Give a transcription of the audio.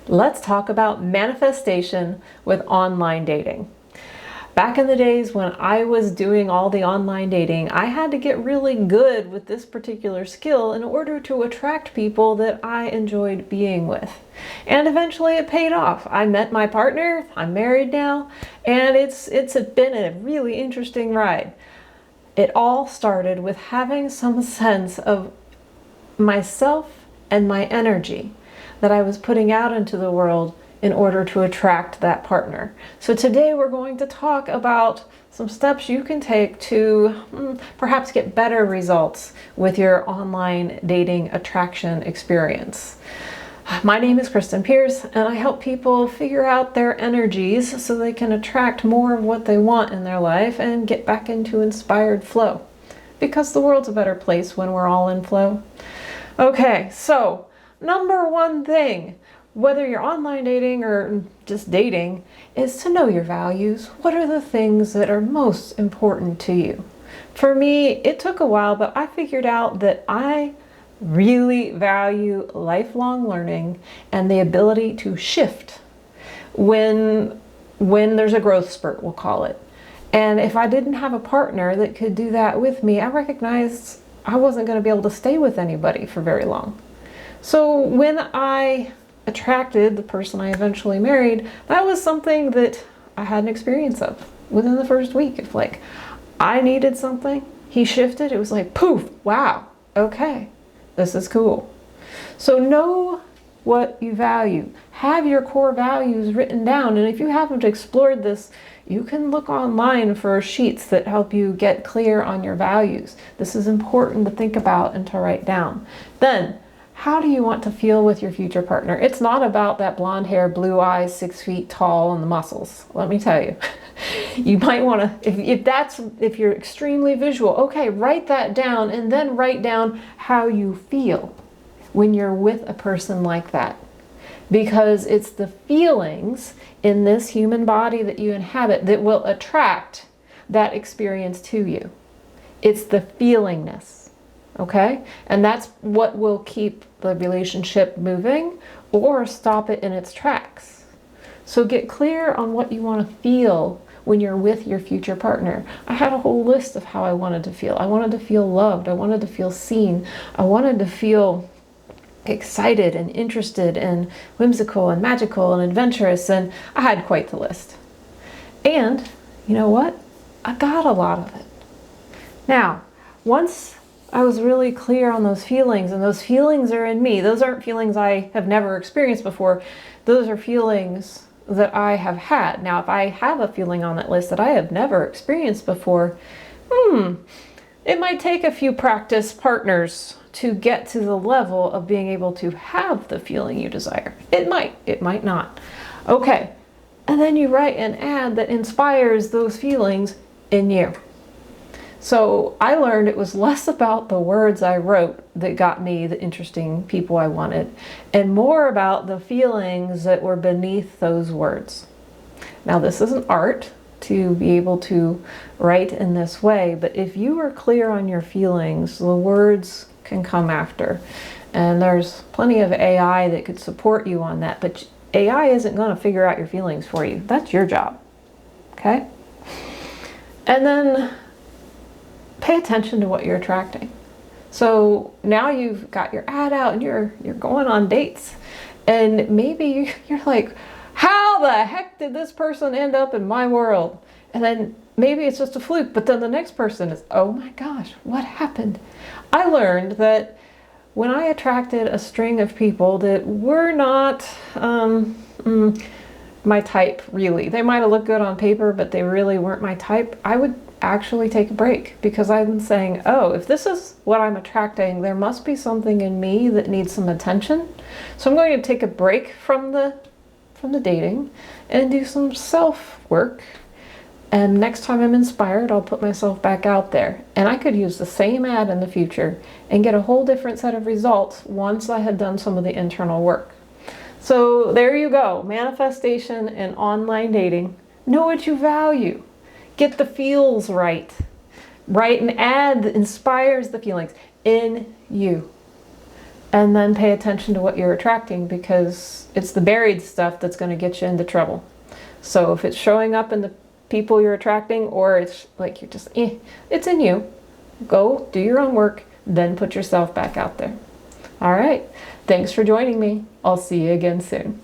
Let's talk about manifestation with online dating. Back in the days when I was doing all the online dating, I had to get really good with this particular skill in order to attract people that I enjoyed being with. And eventually it paid off. I met my partner, I'm married now, and it's been a really interesting ride. It all started with having some sense of myself and my energy that I was putting out into the world in order to attract that partner. So today we're going to talk about some steps you can take to perhaps get better results with your online dating attraction experience. My name is Kristen Pierce, and I help people figure out their energies so they can attract more of what they want in their life and get back into inspired flow. Because the world's a better place when we're all in flow. Okay, so number one thing, whether you're online dating or just dating, is to know your values. What are the things that are most important to you? For me, it took a while, but I figured out that I really value lifelong learning and the ability to shift when there's a growth spurt, we'll call it. And if I didn't have a partner that could do that with me, I recognized I wasn't going to be able to stay with anybody for very long. So when I attracted the person I eventually married, that was something that I had an experience of within the first week. If I needed something, he shifted, it was like poof, wow, okay, this is cool. So know what you value. Have your core values written down, and if you haven't explored this, you can look online for sheets that help you get clear on your values. This is important to think about and to write down. Then, how do you want to feel with your future partner? It's not about that blonde hair, blue eyes, 6 feet tall, and the muscles. Let me tell you. You might want to, if you're extremely visual, okay, write that down and then write down how you feel when you're with a person like that. Because it's the feelings in this human body that you inhabit that will attract that experience to you. It's the feelingness, okay? And that's what will keep the relationship moving or stop it in its tracks. So get clear on what you want to feel when you're with your future partner. I had a whole list of how I wanted to feel. I wanted to feel loved. I wanted to feel seen. I wanted to feel excited and interested and whimsical and magical and adventurous, and I had quite the list. And you know what? I got a lot of it. Now, once I was really clear on those feelings, and those feelings are in me, those aren't feelings I have never experienced before, those are feelings that I have had. Now, if I have a feeling on that list that I have never experienced before, it might take a few practice partners to get to the level of being able to have the feeling you desire. It might not. Okay, and then you write an ad that inspires those feelings in you. So I learned it was less about the words I wrote that got me the interesting people I wanted, and more about the feelings that were beneath those words. Now, this isn't art to be able to write in this way, but if you are clear on your feelings, the words can come after. And there's plenty of AI that could support you on that, but AI isn't going to figure out your feelings for you. That's your job. Okay? And then pay attention to what you're attracting. So now you've got your ad out and you're going on dates, and maybe you're like, how the heck did this person end up in my world? And then maybe it's just a fluke, but then the next person is, oh my gosh, what happened? I learned that when I attracted a string of people that were not my type, really, they might have looked good on paper, but they really weren't my type, I would actually take a break, because I'm saying, oh, if this is what I'm attracting, there must be something in me that needs some attention. So I'm going to take a break from the dating and do some self work. And next time I'm inspired, I'll put myself back out there. And I could use the same ad in the future and get a whole different set of results once I had done some of the internal work. So there you go, manifestation and online dating. Know what you value. Get the feels right. Write an ad that inspires the feelings in you. and then pay attention to what you're attracting, because it's the buried stuff that's going to get you into trouble. So if it's showing up in the people you're attracting, or it's like you're just, it's in you, go do your own work, then put yourself back out there. All right. Thanks for joining me. I'll see you again soon.